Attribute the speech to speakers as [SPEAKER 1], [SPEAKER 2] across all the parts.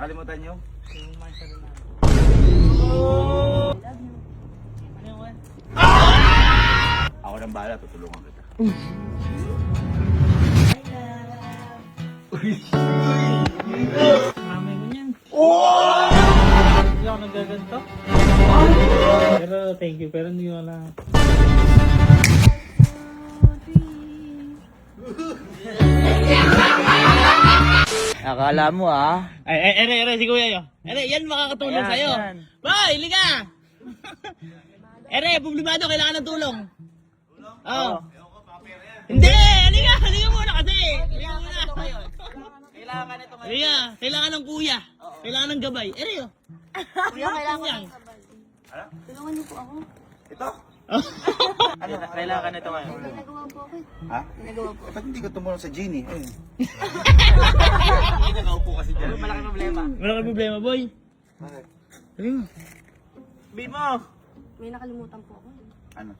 [SPEAKER 1] Nakalimutan nyo?
[SPEAKER 2] Yung mansa rin namin.
[SPEAKER 3] I love you.
[SPEAKER 2] Ano yung one?
[SPEAKER 1] Ako nang bahala, tutulungan kita.
[SPEAKER 2] Marami ko niyan. Hindi ako nagaganto. Pero thank you, pero hindi ko alam.
[SPEAKER 4] Akala mo
[SPEAKER 2] Ere, si Kuya yun. Ere, yan makakatulong
[SPEAKER 4] Ayan,
[SPEAKER 2] sa'yo.
[SPEAKER 4] yan.
[SPEAKER 2] Boy, liga! Ere, problemado, kailangan ng tulong. Oo. Hindi, halika muna kasi. Halika muna.
[SPEAKER 4] Kailangan ka nito
[SPEAKER 2] Halika, kailangan ng kuya. Kailangan ng gabay. Ere, oh.
[SPEAKER 3] Kuya, kailangan ko
[SPEAKER 2] Yan.
[SPEAKER 3] ng sabay. Tulungan niyo po ako.
[SPEAKER 1] Ito?
[SPEAKER 4] Kailangan ka nito ngayon.
[SPEAKER 3] May nagawa po ako eh.
[SPEAKER 1] Ha?
[SPEAKER 3] May nagawa po.
[SPEAKER 1] Ba't hindi ko tumulong sa Genie? Ayun.
[SPEAKER 4] Nagaupo kasi dyan. Malaki problema.
[SPEAKER 2] Wala kang problema, boy.
[SPEAKER 1] Bakit?
[SPEAKER 2] Sabi mo.
[SPEAKER 4] Sabi mo.
[SPEAKER 3] May nakalimutan po ako eh.
[SPEAKER 1] Ano?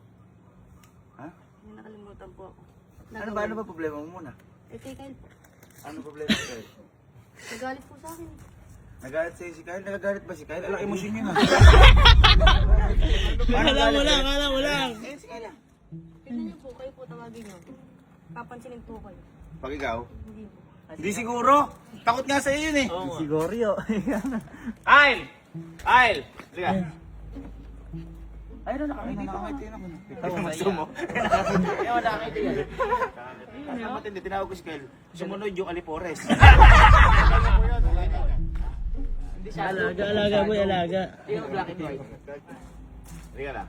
[SPEAKER 1] Ha?
[SPEAKER 3] May nakalimutan po ako.
[SPEAKER 1] Ano ba problema mo muna?
[SPEAKER 3] Eh, kay Kyle po.
[SPEAKER 1] Ano problema ko sa'yo?
[SPEAKER 3] Nagalit po sa akin.
[SPEAKER 1] Nagalit sa'yo si Kyle? Nagagalit ba si Kyle? Alang emosyon niya na.
[SPEAKER 2] Kala mo lang.
[SPEAKER 1] Eh, si Kyle lang.
[SPEAKER 3] Tignan niyo po, kayo po tawagin niyo. Papansinin po kayo.
[SPEAKER 1] Pag ikaw?
[SPEAKER 3] Hindi po.
[SPEAKER 1] Hindi siguro. Takot nga sa'yo yun eh.
[SPEAKER 4] Siguro yun.
[SPEAKER 1] Ail! Sige. Ay, nakangiti ako. Ikaw, gusto mo?
[SPEAKER 4] Ayaw, nakakita yan.
[SPEAKER 1] Ang matindi, tinawag ko si Kyle. Sumunod yung Alipores.
[SPEAKER 4] Hindi siya.
[SPEAKER 2] Alaga, boy, alaga.
[SPEAKER 4] Hindi yung black and white.
[SPEAKER 1] Sige na.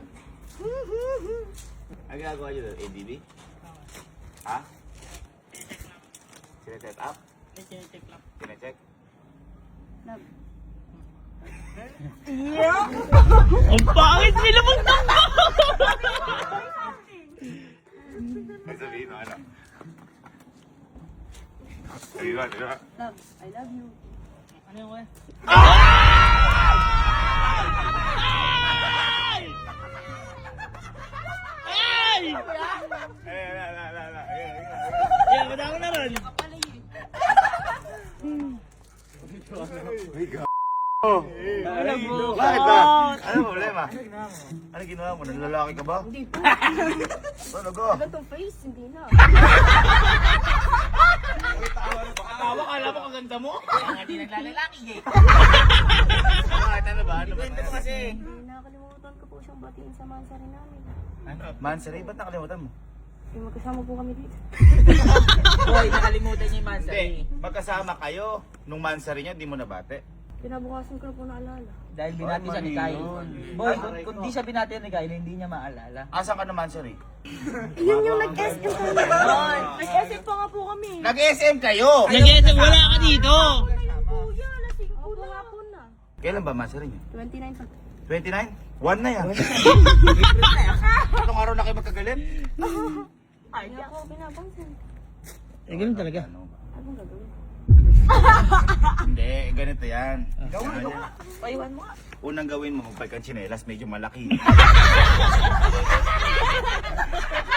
[SPEAKER 1] Ang ginagawa nyo doon? ADB? Ha? Sine-set up? Sine-check?
[SPEAKER 3] Love.
[SPEAKER 2] Ang pangit nila magtakbo!
[SPEAKER 1] Ay, sabihin mo, ano? Sabihin mo.
[SPEAKER 3] Love. I love you.
[SPEAKER 2] Ano yung one? Ay! Yan, madami na ron.
[SPEAKER 4] Alam mo.
[SPEAKER 1] Bakit ba? Ano problema? Ano ginawa mo? Nalalaki ka ba?
[SPEAKER 3] Hindi po.
[SPEAKER 1] Ano ko?
[SPEAKER 3] Gantong face, hindi na.
[SPEAKER 1] Tawa ka, alam mo kang ganda mo?
[SPEAKER 4] Kaya nga di naglalalaki eh.
[SPEAKER 1] Bakit ano ba? Ano ba?
[SPEAKER 4] Kwento mo kasi.
[SPEAKER 3] Nakalimutan ko po siyang batiin sa mansa rin namin.
[SPEAKER 1] Mansari, ba't nakalimutan mo?
[SPEAKER 3] Eh, magkasama po kami dito.
[SPEAKER 4] Boy, nakalimutan niya yung mansa.
[SPEAKER 1] Hindi, magkasama kayo. Nung mansari niya, di mo nabate.
[SPEAKER 3] Kinabukasan ko na po naalala.
[SPEAKER 4] Dahil binati siya ni Kyle. Boy, kung di siya binati ni Kyle, hindi niya maalala.
[SPEAKER 1] Asan ka na mansari?
[SPEAKER 3] Yun yung nag-SM kami. Nag-SM pa nga po kami.
[SPEAKER 1] Nag-SM kayo!
[SPEAKER 2] Nag-SM, wala ka dito!
[SPEAKER 3] Kuya, lasing po na hapon na.
[SPEAKER 1] Kailan ba mansari niya?
[SPEAKER 3] 29 pa.
[SPEAKER 1] 29? 1 na yan. Anong araw na kayo magkagalit?
[SPEAKER 3] Hindi ako pinapansin.
[SPEAKER 2] Eh, ganun talaga.
[SPEAKER 1] Ano ba?
[SPEAKER 3] Anong gagawin?
[SPEAKER 1] Hindi, ganito yan.
[SPEAKER 4] Gawin mo nga. Paiwan mo nga.
[SPEAKER 1] Unang gawin mo, magpay kang tsinelas, medyo malaki.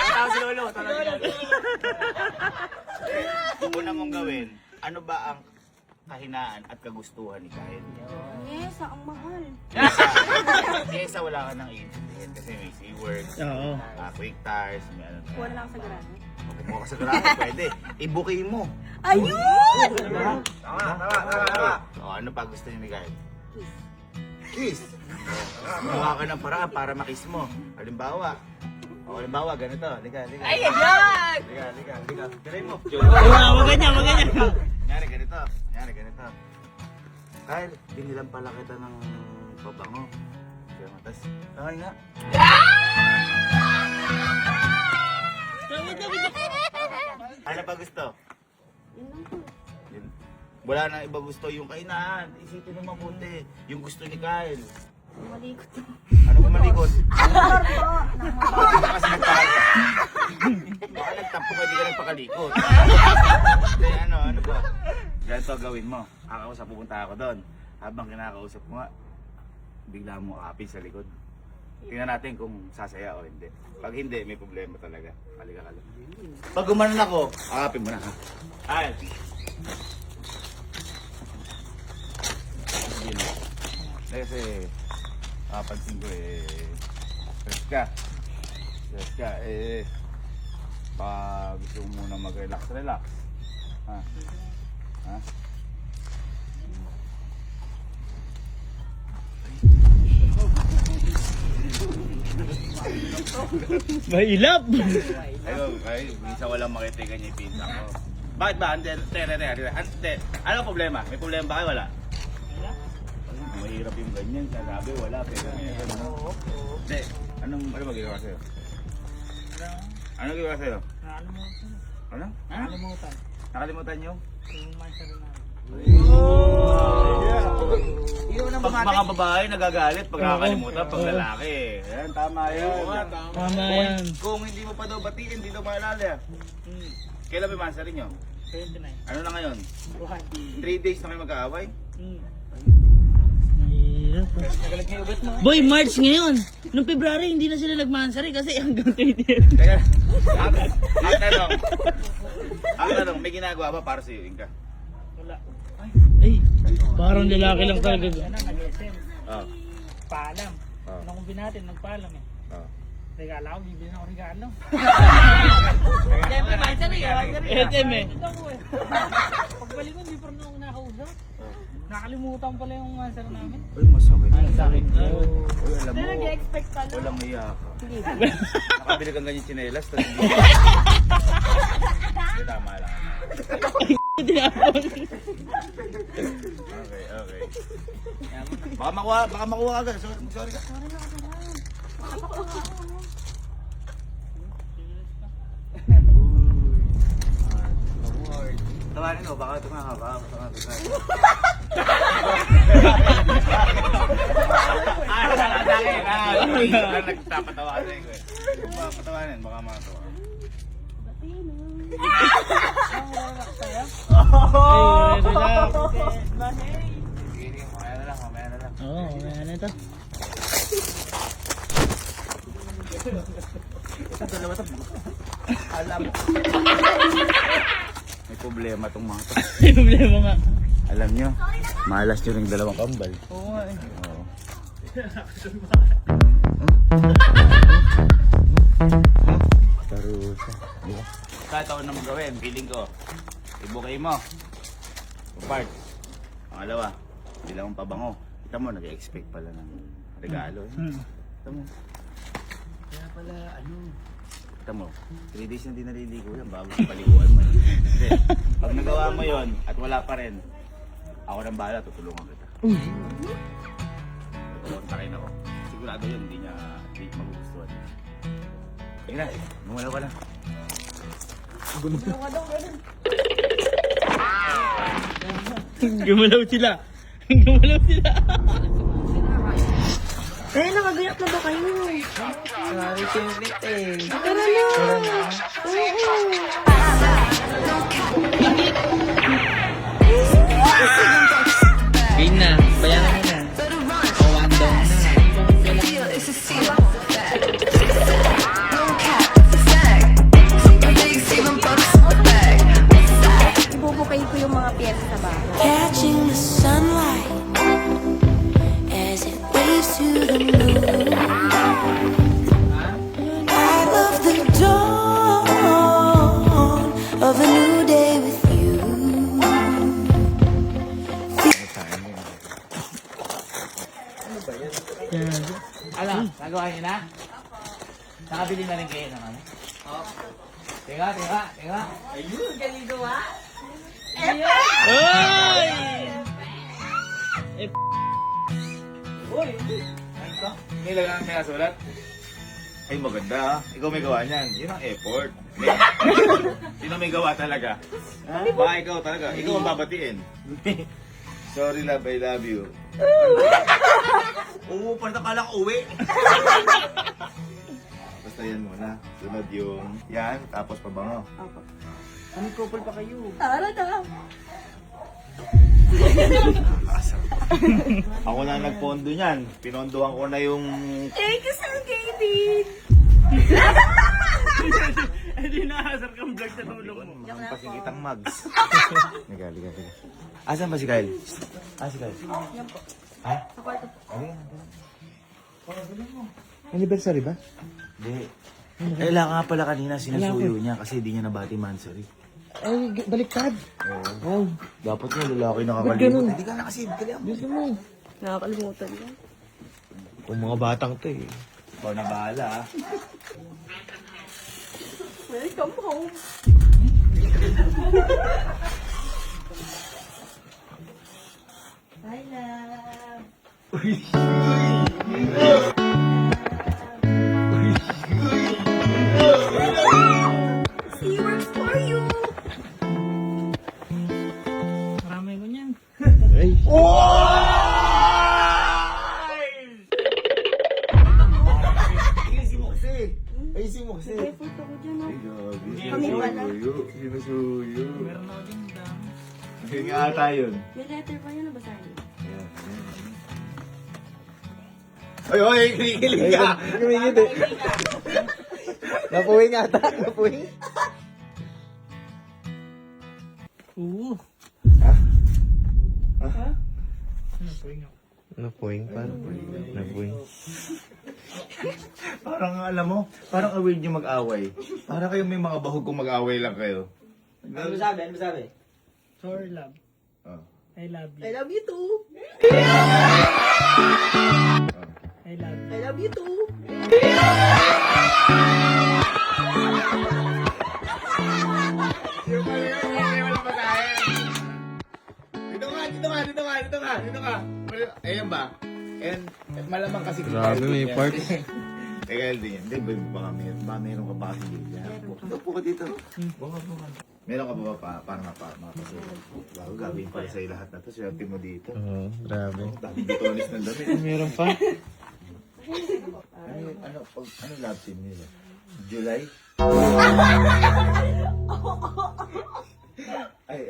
[SPEAKER 4] Tawag si Lolo.
[SPEAKER 1] Una mong gawin, ano ba ang kahinaan at kagustuhan ni Kyle?
[SPEAKER 3] Yes, ang mahal.
[SPEAKER 1] Kesa wala ka nang iintindihin kasi may C-word,
[SPEAKER 2] Oo.
[SPEAKER 1] quick tires, may ano.
[SPEAKER 3] Wala lang sa garage.
[SPEAKER 1] Kung ka sa garahe, pwede. Ibuki mo.
[SPEAKER 3] Ayun!
[SPEAKER 1] Tama. O, ano pa gusto niyo ni Kyle? Kiss. Gawa ka ng paraan para makiss mo. Halimbawa, ganito. Liga.
[SPEAKER 4] Ay, yan!
[SPEAKER 1] Liga. Tiray mo.
[SPEAKER 2] Wag ganyan.
[SPEAKER 1] Nyari ganito. Kyle, binilang pala kita ng pabango. Tapos, tangay nga. Ano pa gusto?
[SPEAKER 3] Yun lang po.
[SPEAKER 1] Yun. Wala nang iba gusto yung kainaan. Isipin mo mabuti. Yung gusto ni Kyle.
[SPEAKER 3] Malikot.
[SPEAKER 1] Ano ba malikot?
[SPEAKER 3] Motor po.
[SPEAKER 1] Baka kasi nagpakalikot. Baka nagtampo ka, di ka nagpakalikot. Hindi, ano ba? Ganito gawin mo. Kakausap, pupunta ako doon. Habang kinakausap mo nga, bigla mo akapin sa likod. Tingnan natin kung sasaya o hindi. Pag hindi, may problema talaga. Halika ka lang. Pag gumanon ako, akapin mo na ha. Ay! Kasi, kapansin ko stress ka. Stress ka, baka gusto mo muna mag-relax. Ha? Ha?
[SPEAKER 2] Mahilap.
[SPEAKER 1] Ayun, minsan walang makita yung pinsa ko. Bakit ba? Ante, ano problema? May problema ba kayo? Wala? Mahirap yung ganyan. Sabi, wala. Pero meron. Hindi. Ano magagawa sa'yo? Ano gagawa sa'yo? Ano?
[SPEAKER 2] Nakalimutan.
[SPEAKER 1] Nakalimutan yung?
[SPEAKER 2] Yung monster na.
[SPEAKER 4] Yun ang
[SPEAKER 1] Pag
[SPEAKER 4] bumati.
[SPEAKER 1] mga babae nagagalit pag nakakalimutan, pag lalaki. Yan, tama yun.
[SPEAKER 2] Tama yan.
[SPEAKER 1] Kung hindi mo pa daw batiin, hindi daw maalala. Kailan may mansa rin nyo?
[SPEAKER 2] 29.
[SPEAKER 1] Ano na ngayon? 3 days na kayo mag-aaway?
[SPEAKER 2] Mahirap.
[SPEAKER 4] Nagalit niya yung ugat mo.
[SPEAKER 2] Boy, March ngayon. Noong February, hindi na sila nagmansari kasi hanggang 30.
[SPEAKER 1] Teka, ang tanong, may ginagawa ba para sa iyo, Inka?
[SPEAKER 2] Wala. Ay, parang lalaki lang talaga.
[SPEAKER 3] Nag-SM.
[SPEAKER 1] Oo.
[SPEAKER 3] Paalam.
[SPEAKER 1] Oo.
[SPEAKER 3] Ano kung binati, nagpaalam eh.
[SPEAKER 1] Oo.
[SPEAKER 3] Regalo ako, bibili na ako regalo.
[SPEAKER 4] Siyempre, mansari ka.
[SPEAKER 2] SM eh.
[SPEAKER 3] Ito ko eh. Pagbalik ko, hindi pa rin ako nakausap. Nakalimutan pala yung answer namin.
[SPEAKER 1] Uy, masakit.
[SPEAKER 2] Sakit.
[SPEAKER 1] Uy, alam mo,
[SPEAKER 3] nag-expect ka
[SPEAKER 1] walang iya ka. Nakabili kang ganyan tsinelas, tapos hindi. Hindi, tama lang. Okay. Baka makuha ka agad. Sorry ka. Tawanin mo, baka tumaka. Nagtapatawa ka sa'yo eh. Patawanin, baka matawa.
[SPEAKER 2] Ay, relax.
[SPEAKER 1] Sige, mamaya na lang.
[SPEAKER 2] Oo, mamaya na ito.
[SPEAKER 1] Ito, dalawa ito. Alam. May problema tong mga to.
[SPEAKER 2] May problema nga.
[SPEAKER 1] Alam nyo, malas nyo rin dalawang kambal.
[SPEAKER 4] Oo nga eh.
[SPEAKER 1] Oo. Tarusa. Diba? Kahit ako naman gawin, feeling ko. Ibukay mo. Part. Pangalawa, bilang mong pabango. Kita mo, nag-expect pala ng regalo. Kita mo. Kaya pala, Kita mo, 3 days na din naliligo yan bago sa paliguan mo. Kasi, pag nagawa mo yon at wala pa rin, ako nang bahala, tutulungan kita. Kontakin ako. Sigurado yun, hindi niya magugustuhan. Sige na, gumalaw ka na.
[SPEAKER 2] Gumalaw sila. Gumalaw sila.
[SPEAKER 3] Eh, nakagayak na ba kayo?
[SPEAKER 4] Sorry, siyempre eh.
[SPEAKER 3] Tara na.
[SPEAKER 2] Game na. Bayaran mo na. O, one down na.
[SPEAKER 3] Ibubukay ko yung mga piyesa sa bahay.
[SPEAKER 5] Catching the sunlight as it waves to the moon. I love the dawn of a new day with you.
[SPEAKER 4] Ano, nagawa niyo na? Nakabili na rin kayo ng ano? Teka. Ayun, ganito ba?
[SPEAKER 2] Oy!
[SPEAKER 4] Uy!
[SPEAKER 1] Ito, nilalang may nasulat. Ay, maganda ha. Ikaw may gawa niyan. Yun ang effort. Sino may gawa talaga? Baka ikaw talaga. Ikaw ang babatiin. Sorry love, I love you. Oo, parang akala ko uwi. Basta yan muna. Sunod yung yan, tapos pabango.
[SPEAKER 4] Anong couple pa kayo?
[SPEAKER 3] Tara na.
[SPEAKER 1] Ako na nagpondo niyan. Pinondohan ko na yung...
[SPEAKER 3] Thank you, Sir Katie.
[SPEAKER 2] Hindi nakasar kang vlog sa tulong mo.
[SPEAKER 1] Mga pasigitang mugs. Liga. Asan ba si Kyle? Si Kyle.
[SPEAKER 6] Sa kwarto po.
[SPEAKER 7] Anniversary ba?
[SPEAKER 1] Hindi. Kailangan nga pala kanina sinusuyo niya kasi di niya nabati mansari.
[SPEAKER 7] Ay, baliktad.
[SPEAKER 1] Oo. Dapat nga lalaki nakakalimot. Hindi ka na kasi, kailangan mo.
[SPEAKER 7] Gusto mo.
[SPEAKER 6] Nakakalimutan yan.
[SPEAKER 7] Kung mga batang to eh.
[SPEAKER 1] Ikaw na bahala ha.
[SPEAKER 6] Welcome home. Bye, love. See, works for you.
[SPEAKER 3] Marami ko niyan.
[SPEAKER 7] Ay.
[SPEAKER 1] Ayusin mo kasi. Ayusin mo kasi.
[SPEAKER 6] May photo ko dyan, oh.
[SPEAKER 1] Gabi.
[SPEAKER 6] Kami pala.
[SPEAKER 1] Sinusuyo.
[SPEAKER 3] Meron ako dyan dami.
[SPEAKER 1] Yun nga ata yun.
[SPEAKER 6] May letter pa yun, nabasahin mo.
[SPEAKER 1] Ay, oy, kinikilig ka.
[SPEAKER 7] Kumingit eh. Napuwing ata. Napuwing.
[SPEAKER 3] Oo.
[SPEAKER 7] Napuwing pa. Napuwing.
[SPEAKER 1] Parang alam mo, parang aware nyo mag-away. Parang kayo may mga bahog kung mag-away lang kayo.
[SPEAKER 2] Ano sabi? Ano sabi?
[SPEAKER 3] Sorry, love.
[SPEAKER 1] Oh.
[SPEAKER 3] I love you.
[SPEAKER 6] I love you too.
[SPEAKER 3] I love you.
[SPEAKER 6] I love you too.
[SPEAKER 1] Dito ka. Ayan ba? And malamang kasi
[SPEAKER 7] Grabe, may part.
[SPEAKER 1] Teka, Eldin yan. Hindi, baka meron ka ba kasi dito? Upo ka dito. Buka. Meron ka ba para mapasulat? Bago gagawin para sa'yo lahat na to. Swerte mo dito.
[SPEAKER 7] Oo, grabe.
[SPEAKER 1] Dami bitonis ng damit.
[SPEAKER 7] Meron pa?
[SPEAKER 1] Ano love team nila? July? Ay.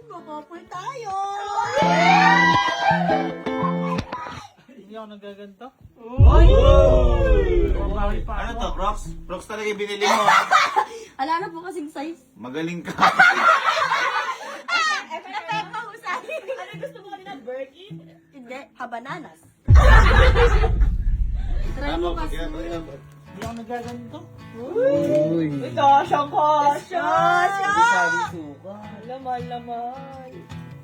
[SPEAKER 6] Makapul tayo.
[SPEAKER 3] Hindi ako nagaganto.
[SPEAKER 1] Ano to, Crocs? Crocs talaga yung binili mo.
[SPEAKER 6] Ala na po kasing size.
[SPEAKER 1] Magaling ka.
[SPEAKER 6] Ano gusto mo kanina? Birkin? Hindi, habananas. Try mo kasi.
[SPEAKER 3] Hindi ako nagaganto.
[SPEAKER 7] Uy.
[SPEAKER 6] Kasha!
[SPEAKER 3] Laman. Hindi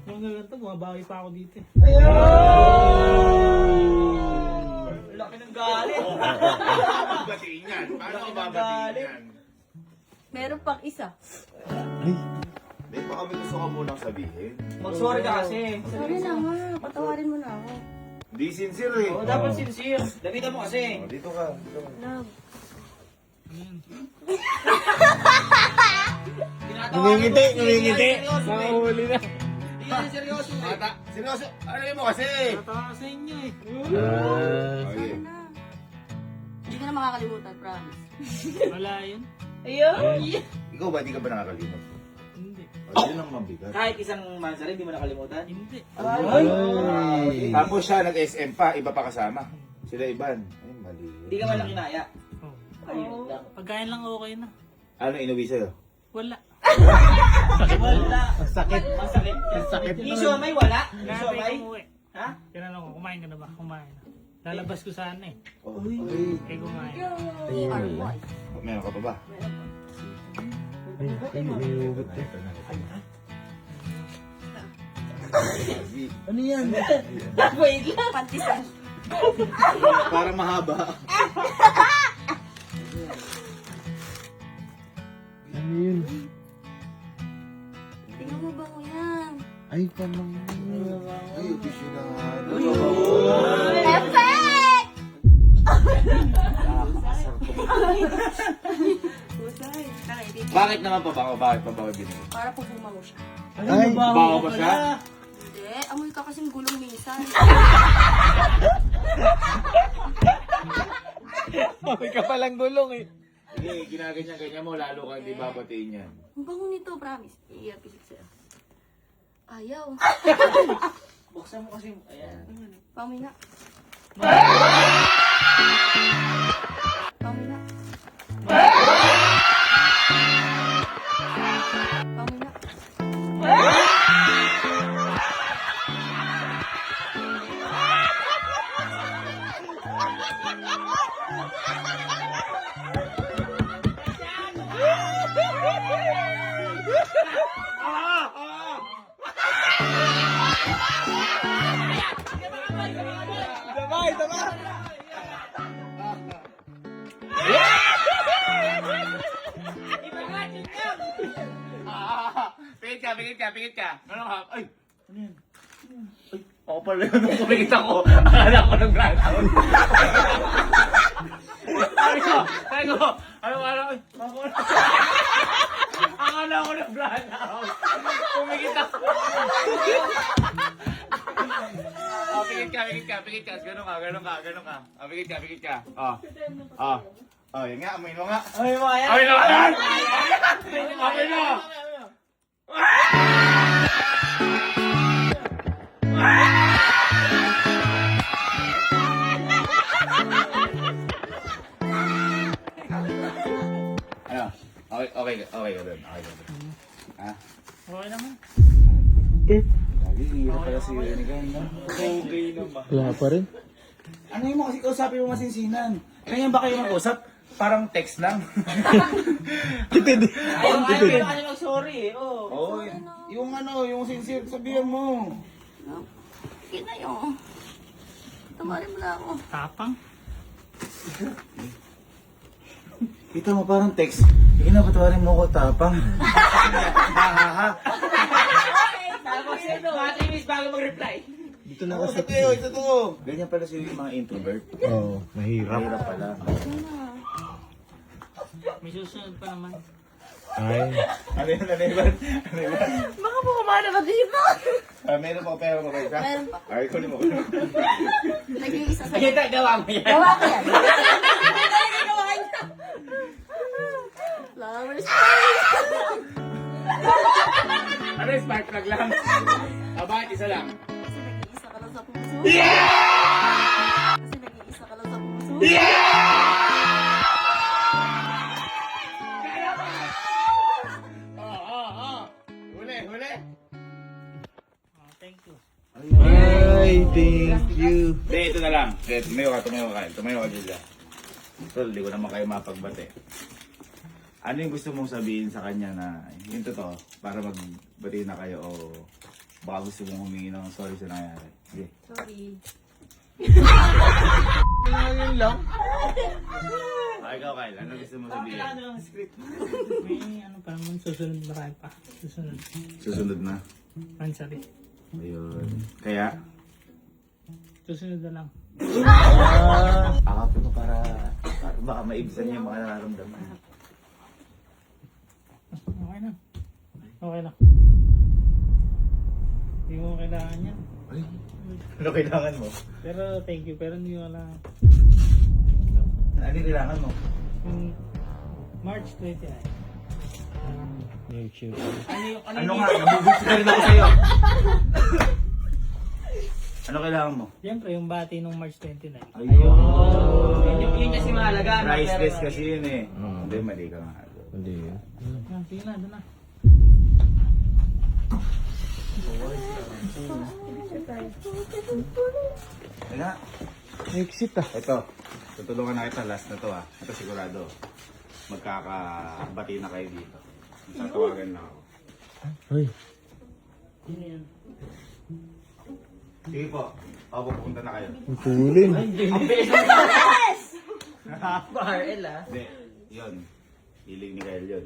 [SPEAKER 3] ako nagaganto. Bumabawi pa ako dito eh.
[SPEAKER 2] Laki ng galit.
[SPEAKER 1] Batiin yan. Paano ka babatiin yan?
[SPEAKER 6] Meron pang isa.
[SPEAKER 1] Hindi pa kami gusto ka munang sabihin.
[SPEAKER 2] Mag-sorry ka kasi.
[SPEAKER 6] Sorry na nga, patawarin mo na ako.
[SPEAKER 1] Hindi sincere eh.
[SPEAKER 2] Oo, dapat sincere. Lapitan mo kasi.
[SPEAKER 1] Oh, dito ka.
[SPEAKER 6] Love.
[SPEAKER 7] Ngumingiti. Nakahuli na.
[SPEAKER 2] Hindi ka seryoso.
[SPEAKER 1] Mata, seryoso. Ano yun mo kasi?
[SPEAKER 3] Tatawa ka sa inyo eh.
[SPEAKER 1] Okay.
[SPEAKER 6] Na. Hindi ka na makakalimutan, promise.
[SPEAKER 3] Wala yun.
[SPEAKER 1] Ikaw ba, di ka ba nakakalimot?
[SPEAKER 3] Hindi.
[SPEAKER 1] O, yun ang mabigat.
[SPEAKER 2] Kahit isang mansari, hindi mo nakalimutan.
[SPEAKER 3] Hindi.
[SPEAKER 7] Ay.
[SPEAKER 1] Tapos siya nag-SM pa, iba pa kasama. Sila Iban. Ay, mali.
[SPEAKER 2] Hindi ka malang kinaya.
[SPEAKER 3] Oh.
[SPEAKER 2] Ayun lang.
[SPEAKER 3] Pagkain lang okay na.
[SPEAKER 1] Ano inuwi sa'yo?
[SPEAKER 3] Wala.
[SPEAKER 2] Wala.
[SPEAKER 7] Sakit.
[SPEAKER 2] Masakit.
[SPEAKER 7] Sakit.
[SPEAKER 2] Yung siomay, wala. Yung
[SPEAKER 3] Grabe
[SPEAKER 2] siomay.
[SPEAKER 3] umuwi.
[SPEAKER 2] Ha?
[SPEAKER 3] Tinanong ko, kumain ka na ba? Kumain na. Lalabas ko sana eh.
[SPEAKER 1] Uy.
[SPEAKER 3] Eh kumain.
[SPEAKER 6] Our boy.
[SPEAKER 1] Meron ka pa ba?
[SPEAKER 7] Ano yan?
[SPEAKER 6] Wait lang. Pantisan.
[SPEAKER 1] Para mahaba.
[SPEAKER 7] Ano yun?
[SPEAKER 6] Tingnan mo ba ko yan?
[SPEAKER 7] Ay, pamang.
[SPEAKER 1] Ay, tissue na nga.
[SPEAKER 6] Perfect! Husay. Kakaibig.
[SPEAKER 1] Bakit naman pa ba ako? Bakit pa ba ako binili?
[SPEAKER 6] Para po bumango siya.
[SPEAKER 7] Ay,
[SPEAKER 1] Bawa ba siya?
[SPEAKER 6] Hindi, amoy ka kasing gulong minsan.
[SPEAKER 7] May ka palang gulong eh.
[SPEAKER 1] Hindi, ginaganyan-ganyan mo, lalo ka hindi babatiin yan.
[SPEAKER 6] Ang bango nito, promise. Iyapisik sa'yo. Ayaw.
[SPEAKER 2] Buksan mo kasi. Ayan.
[SPEAKER 6] Pamina. Pamina.
[SPEAKER 1] Pingit ka. Ano ka? Ay! Ano yan? Ay, ako pala yun. Nung kumikit ako, akala ko ng ground out. Sabi ko, ay, akala ko ng ground out. Kumikit ako. Oh, pingit ka. Ganun ka. Oh, pingit ka. Oh, yun nga, amoy mo nga.
[SPEAKER 2] Ay, mo yan.
[SPEAKER 1] Amoy mo nga! Amoy mo! Ano? Okay ka doon. Ha?
[SPEAKER 3] Okay naman.
[SPEAKER 1] Lagi, hirap pala si Renigan, no? Okay naman.
[SPEAKER 7] Wala pa rin.
[SPEAKER 1] Ano yung kasi kausapin mo masinsinan? Ganyan ba kayo mag-usap? Parang text lang.
[SPEAKER 7] Tipid.
[SPEAKER 2] Ayaw ka nyo mag-sorry eh. Oh.
[SPEAKER 1] Oo, yung sincere, sabihan mo.
[SPEAKER 6] Yun na yun. Tamarin mo na ako.
[SPEAKER 3] Tapang.
[SPEAKER 1] Kita mo parang text. Sige na, patawarin mo ko, tapang.
[SPEAKER 2] Tapos ito, 3 minutes bago mag-reply.
[SPEAKER 7] Dito na
[SPEAKER 1] Oo,
[SPEAKER 7] kasi.
[SPEAKER 1] ito to. Ganyan pala sila yung mga introvert.
[SPEAKER 7] Oo, mahirap.
[SPEAKER 1] Mahirap pala.
[SPEAKER 3] May susunod pa naman.
[SPEAKER 7] Ay.
[SPEAKER 1] Ano yun?
[SPEAKER 6] Baka po kumana ka dito.
[SPEAKER 1] Meron pa pera pa ba isa?
[SPEAKER 6] Meron pa.
[SPEAKER 1] Ay, kunin mo.
[SPEAKER 6] Nag-iisa sa...
[SPEAKER 2] Ay, gawa mo yan.
[SPEAKER 6] Gawa ko yan. Talaga gawa niya. Flowers.
[SPEAKER 1] Ano yung spark plug lang? Bakit isa lang?
[SPEAKER 6] Kasi nag-iisa ka lang sa puso. Kasi nag-iisa ka lang sa puso.
[SPEAKER 1] Huli.
[SPEAKER 3] Thank you.
[SPEAKER 7] Ay, thank you.
[SPEAKER 1] Hindi, ito na lang. Tumayo ka, Julia. Tol, di ko naman kayo mapagbate. Ano yung gusto mong sabihin sa kanya na yung totoo para magbati na kayo o baka gusto mong humingi ng sorry sa nangyari? Sige.
[SPEAKER 6] Sorry.
[SPEAKER 2] Yun lang.
[SPEAKER 1] Ikaw, Kyle, ano gusto mong sabihin?
[SPEAKER 2] Kailangan lang script.
[SPEAKER 3] May ano pa naman, susunod marami pa. Susunod.
[SPEAKER 1] Susunod na.
[SPEAKER 3] Ansari.
[SPEAKER 1] Ayun. Kaya,
[SPEAKER 3] Susunod na lang.
[SPEAKER 1] akapin mo para baka maibsan niya yung mga nararamdaman.
[SPEAKER 3] Okay na. Okay na. Hindi mo kailangan yan.
[SPEAKER 1] Ay, ano kailangan mo?
[SPEAKER 3] Pero thank you. Pero hindi ko kailangan.
[SPEAKER 1] Ano yung kailangan mo?
[SPEAKER 3] Yung March 29.
[SPEAKER 7] Make sure.
[SPEAKER 1] Ano nga? Nabubusin na rin ako sa'yo. Ano kailangan mo?
[SPEAKER 3] Siyempre, yung bati nung March 29.
[SPEAKER 1] Ayun.
[SPEAKER 2] Yun kasi mahalaga. no?
[SPEAKER 1] Priceless
[SPEAKER 2] Pero-
[SPEAKER 1] kasi yun eh. Hindi, mali ka nga.
[SPEAKER 7] Hindi yun.
[SPEAKER 3] Sige na, doon na.
[SPEAKER 1] Kaya,
[SPEAKER 7] Exit ah.
[SPEAKER 1] ito. Tutulungan na kita. Last na to ah. Ito sigurado. Magkakabati na kayo dito. Tatawagan na ako.
[SPEAKER 7] Ay.
[SPEAKER 1] Sige po. Ako pupunta na kayo.
[SPEAKER 7] Ang tulin.
[SPEAKER 2] RL ah.
[SPEAKER 1] Hindi. Yun. Hiling ni Kyle yun.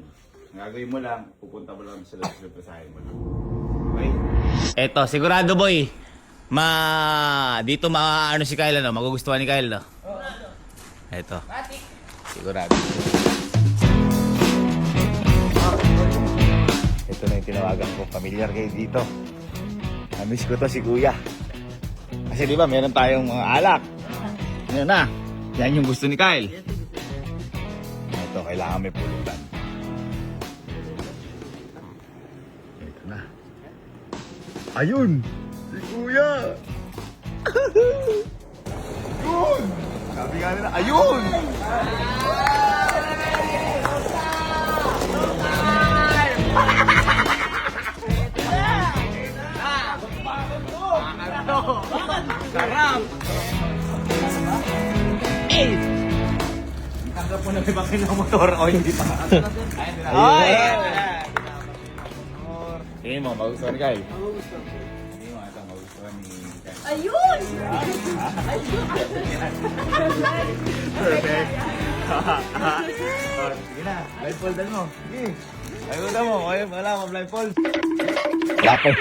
[SPEAKER 1] Ang gagawin mo lang, pupunta mo lang sa pasahin mo lang. Okay?
[SPEAKER 4] Eto, sigurado boy. Dito ano si Kyle, no? Magugustuhan ni Kyle, no? Eto. Sigurado. Ito na yung tinawagan ko. Familiar kayo dito. Namiss ko to si Kuya. Kasi di ba meron tayong mga alak. Yan na. Yan yung gusto ni Kyle. Ito, kailangan may pulutan. Ito na. Ayun! Si Kuya! Ayun! Sabi nga nila, ayun! Sarap!
[SPEAKER 1] Tanggap mo na may bakil ng motor o hindi pa.
[SPEAKER 2] Ay!
[SPEAKER 4] Tingin mo, magustuhan ni Kyle. Tingin mo, ito, magustuhan ni Kyle.
[SPEAKER 6] Ayun!
[SPEAKER 4] Perfect. Sige na, blindfoldan mo. Sige. Ayuda mo, wala mo, blindfold. Lapay.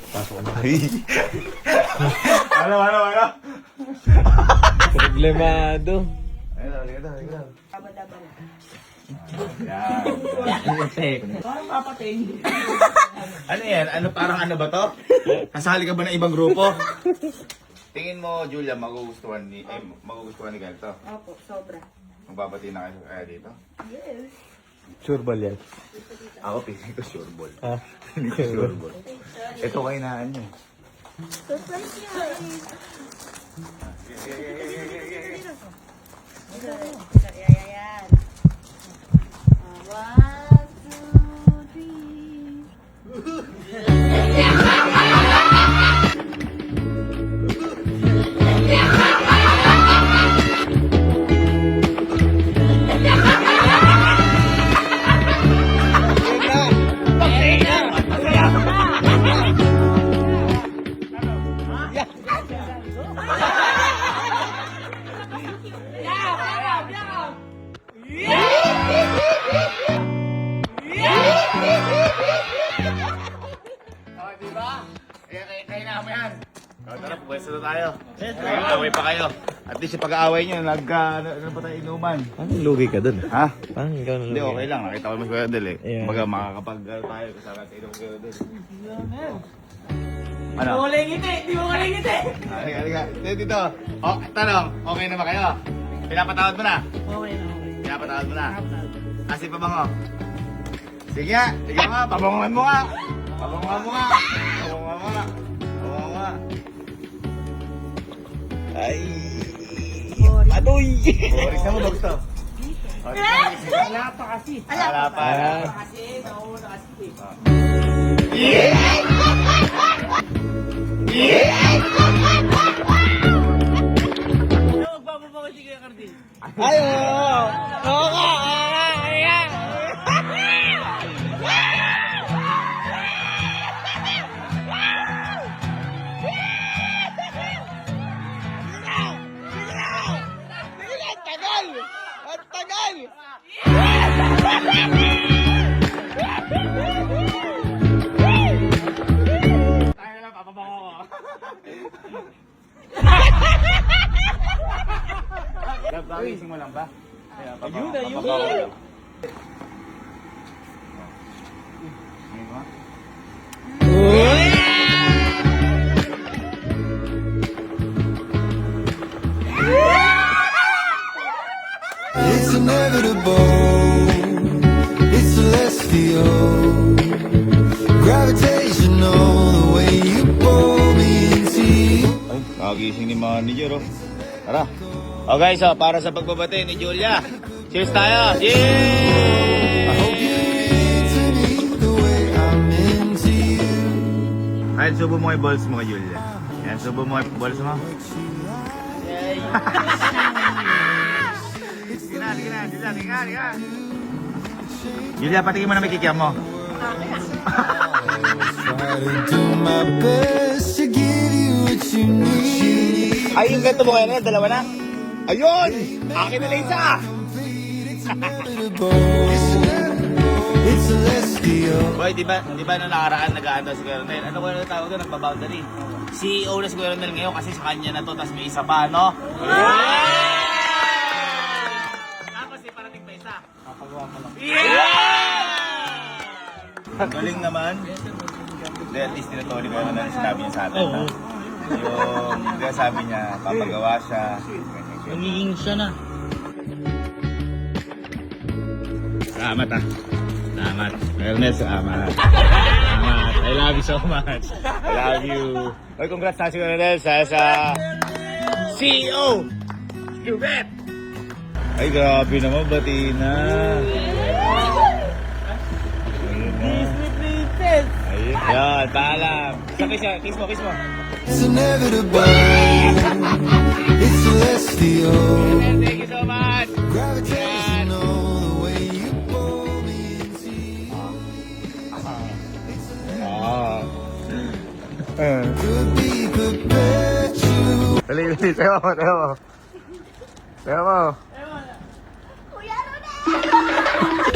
[SPEAKER 4] Pasok na. Ano?
[SPEAKER 7] Problemado.
[SPEAKER 4] Ayun, halika daw.
[SPEAKER 2] Parang papating.
[SPEAKER 4] Ano yan? Parang ano ba to? Kasali ka ba ng ibang grupo? Tingin mo, Julia, magugustuhan ni Kyle to?
[SPEAKER 6] Opo, sobra.
[SPEAKER 4] Magbabati na kayo kaya dito?
[SPEAKER 6] Yes.
[SPEAKER 7] Sure ba yan?
[SPEAKER 4] Ako, pili ko sure ball.
[SPEAKER 7] Ha?
[SPEAKER 4] Hindi ko sure ball. Ito kainaan nyo.
[SPEAKER 6] Surprise yan. Yan. 1, 2, 3.
[SPEAKER 4] Oh, di ba? Kaya na mo yan. Tara, pwesto na tayo. Away pa kayo. At least yung pag-aaway nyo, ano pa tayo inuman?
[SPEAKER 7] Parang lugi ka dun.
[SPEAKER 4] Ha?
[SPEAKER 7] Parang ikaw na
[SPEAKER 4] Hindi,
[SPEAKER 7] lugi.
[SPEAKER 4] okay lang. Nakita ko mo si Kuya Del eh.
[SPEAKER 7] Yeah.
[SPEAKER 4] Kumbaga, makakapag tayo kasama sa ilong Kuya Del. Ano?
[SPEAKER 2] Di mo kalingiti! Di mo kalingiti!
[SPEAKER 4] Halika. Dito. Oh, tanong, okay na ba kayo? Pinapatawad mo na?
[SPEAKER 2] Okay na, okay.
[SPEAKER 4] Pinapatawad mo na? Kasi pabango. Sige nga, pabanguhan mo nga. Pabanguhan mo nga. Pabanguhan mo nga. Pabanguhan mo nga. Ay. Adoy! Boris na mo, bagus to.
[SPEAKER 2] Wala pa kasi.
[SPEAKER 4] Wala pa.
[SPEAKER 2] Kasi, nauuna kasi. Ano magpapabango si Kuya Cardin?
[SPEAKER 7] Ay, oo! Oo ka!
[SPEAKER 4] Tayo na lang, papabango ko. Gagising mo lang ba? Ayun.
[SPEAKER 8] It's inevitable. It's celestial. Gravitational, the way you pull me into you.
[SPEAKER 4] Ay, kagising ni manager oh. Tara. Oh guys, para sa pagbabate ni Julia. Cheers tayo!
[SPEAKER 8] I
[SPEAKER 4] Cheers!
[SPEAKER 8] hope you're into me the way I'm into you.
[SPEAKER 4] Kyle, subo mo yung balls mo kay Julia. Yan, subo mo yung balls mo. Sige na, Julia. Julia, patingin mo na may kikiam mo.
[SPEAKER 8] Try to do my best to give you what you need.
[SPEAKER 4] Ay, yung ganito mo kayo na, dalawa na. Ayun! Akin na lang isa!
[SPEAKER 8] It's celestial.
[SPEAKER 4] Boy, di ba nung nakaraan nag-aano si Kuya Ronel? Ano ko na tawag doon? Nagpa-boundary. CEO na si Kuya Ronel ngayon kasi sa kanya na to, tapos may isa pa, no? Tapos parating pa isa. Kapagawa ko lang. Ang galing naman. Hindi, at least tinatawag ni Kuya Ronel, sinabi niya sa atin, no? Yung, kaya sabi niya, papagawa siya.
[SPEAKER 2] Magiging siya na.
[SPEAKER 4] Salamat ah. Salamat. Ernest, salamat. Salamat. I love you so much. I love you. Oy, congrats na si Ernest sa CEO. You bet. Ay, grabe naman. Bati na. Ayun na.
[SPEAKER 2] Disney Princess!
[SPEAKER 4] Ayun. Yan. Yun, paalam. Sabi siya, kiss mo, kiss mo.
[SPEAKER 8] It's inevitable. It's celestial.
[SPEAKER 4] Thank you so much.
[SPEAKER 8] Gravitational, the way you pull me into you. Could be perpetual.
[SPEAKER 4] Dali, dali, sayo mo, sayo mo. Sayo mo.
[SPEAKER 6] Kuya, ano na?